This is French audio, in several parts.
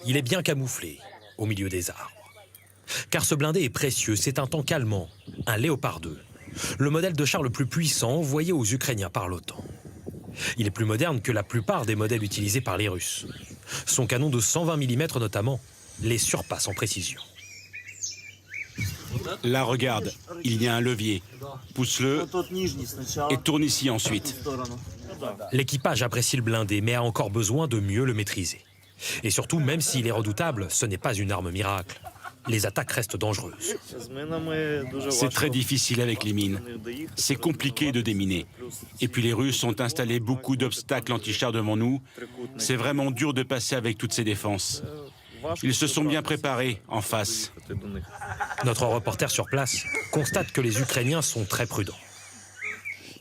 il est bien camouflé au milieu des arbres. Car ce blindé est précieux, c'est un tank allemand, un Léopard 2, le modèle de char le plus puissant envoyé aux Ukrainiens par l'OTAN. Il est plus moderne que la plupart des modèles utilisés par les Russes. Son canon de 120 mm notamment les surpasse en précision. Là, regarde, il y a un levier. Pousse-le et tourne ici ensuite. L'équipage apprécie le blindé, mais a encore besoin de mieux le maîtriser. Et surtout, même s'il est redoutable, ce n'est pas une arme miracle. Les attaques restent dangereuses. C'est très difficile avec les mines. C'est compliqué de déminer. Et puis les Russes ont installé beaucoup d'obstacles anti-chars devant nous. C'est vraiment dur de passer avec toutes ces défenses. Ils se sont bien préparés en face. Notre reporter sur place constate que les Ukrainiens sont très prudents.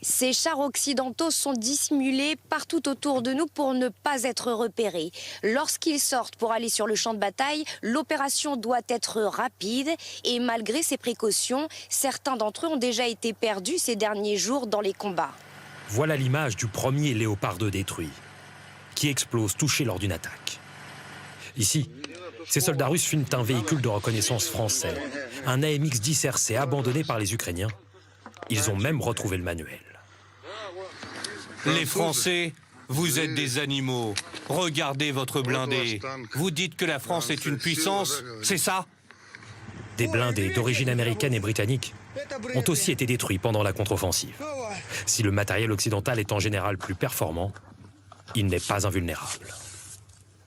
Ces chars occidentaux sont dissimulés partout autour de nous pour ne pas être repérés. Lorsqu'ils sortent pour aller sur le champ de bataille, l'opération doit être rapide et malgré ces précautions, certains d'entre eux ont déjà été perdus ces derniers jours dans les combats. Voilà l'image du premier Léopard 2 détruit, qui explose touché lors d'une attaque. Ici, ces soldats russes filment un véhicule de reconnaissance français, un AMX-10 RC abandonné par les Ukrainiens. Ils ont même retrouvé le manuel. Les Français, vous êtes des animaux. Regardez votre blindé. Vous dites que la France est une puissance, c'est ça? Des blindés d'origine américaine et britannique ont aussi été détruits pendant la contre-offensive. Si le matériel occidental est en général plus performant, il n'est pas invulnérable.